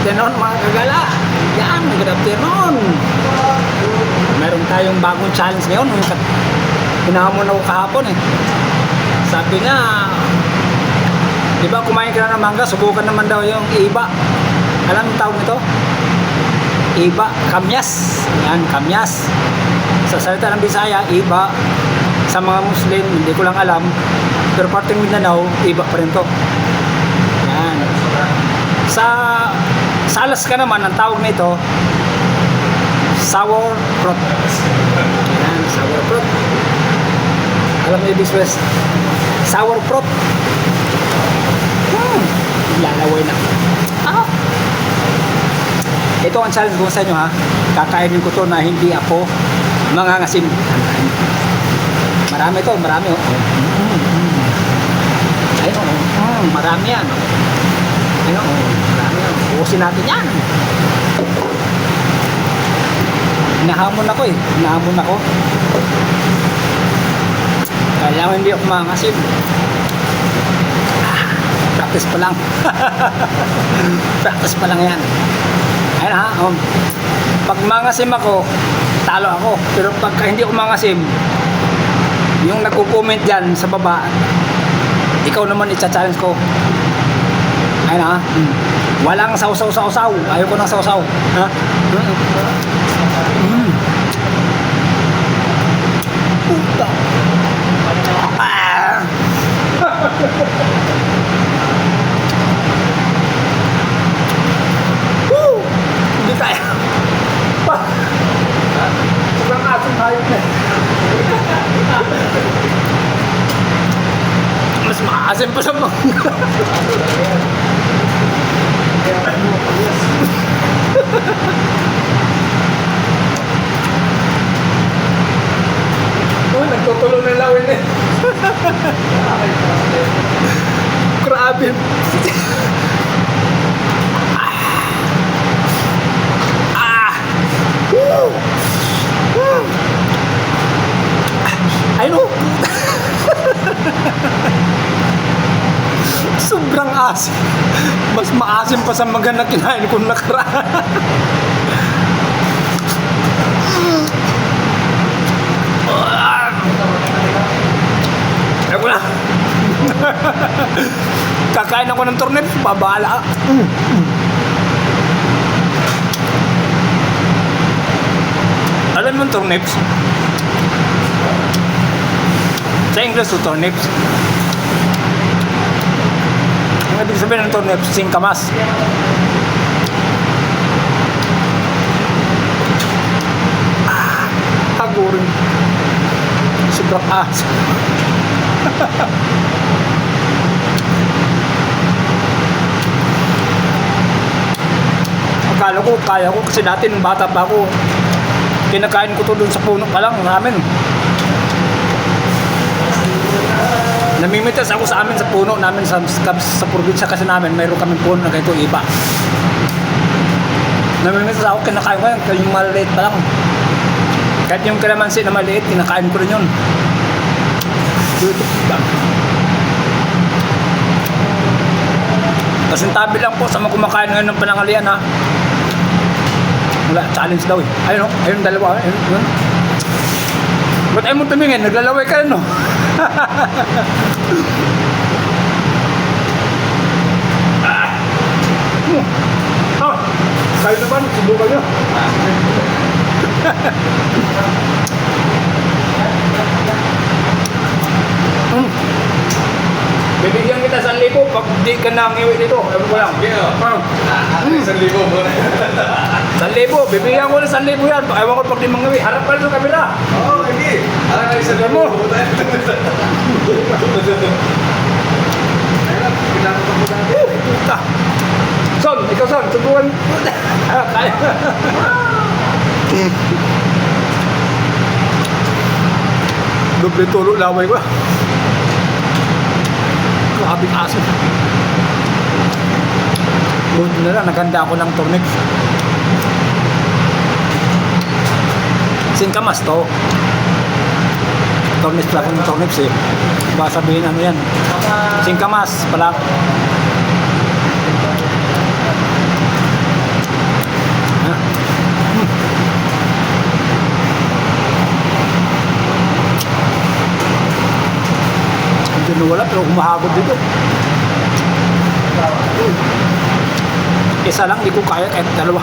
afternoon mga kagala. Yan, good afternoon. Meron tayong bagong challenge ngayon. Pinahamon ako kahapon eh. Sabi niya, di ba kumain ka na ng mangga, subukan naman daw yung iba. Alam mo tawag nito? Iba, kamyas. Yan, kamyas. Sa salita ng Bisaya, iba. Sa mga Muslim, hindi ko lang alam. Pero parting Mindanao, iba pa rin to. Yan. Sa Alaska naman, ang tawag nito, sour fruit. Yan, sour fruit. Alam mo ibig sabihin, sour fruit. Lalaway na. Ah. Ito ang challenge ko sa inyo ha. Kakainin ko to na hindi ako mangangasim. Marami to, marami oh. Ayun oh. Marami yan. Ayun oh. Marami yan. Ubusin natin yan. Hinahamon ako eh. Hinahamon ako. Kaya hindi ako mangangasim. Practice pa lang. Practice pa lang yan. Ayun ha. Pag mangasim ako, talo ako. Pero pagka hindi ako mangasim, yung nagko-comment dyan sa baba, ikaw naman i-challenge ko. Ayun ha. Walang sausaw-sausaw. Ayaw ko ng sausaw. Ha? Puta. Ah. Hindi kaya. Sobrang asim hayop na. Mas maasim pa sa mga. Nagtutulong na lawin eh. Grabe. Ay no. Sobrang asim. Mas maasim pa sa mga na kinain kong nakaraan. Ako na. Kakain ako ng turnip, babala. Alam mo yung turnips? Sa English to turnips. Ang ibig sabihin ng turnips, singkamas. Hagurin. Sobrang asim. Akala ko, kaya ko kasi dati nung bata pa ako, kinakain ko to dun sa puno pa lang namin. Namimitas ako sa amin sa puno namin sa probinsya kasi namin mayroon kaming puno na ganito iba. Namimitas ako, kinakain ko yan, yung maliit pa lang. Kahit yung kalamansi na maliit, kinakain ko rin yun. Kasintabi lang po sa mga kumakain ngayon ng panangalian ha. Wala, challenge daw eh. Ayun o, ayun dalawa. Ayun, ayun. Ba't ayaw mo tumingin? Naglalaway ka no? Kayo naman, subukan nyo. Bibigyan kita 1,000 pag di ka nangiwi dito. Ewan ko lang. 1,000 mo na. 1,000, bibigyan ko na 1,000 yan. Ewan ko pag di mangiwi. Harap ka sa kabila. Oo, hindi. Alam ka 1,000 mo. Ayun, pinakot mo dati. Puta. Son, ikaw Son, subukan. Kaya. Doble tulo laway ko. Grabing asin. Buti na lang, naganda ako ng turnips. Singkamas to. Turnips pala kung turnips eh. Baka sabihin ano yan. Singkamas pala. Hindi nawala pero humahagod dito. Isa lang, di ko kaya kahit dalawa.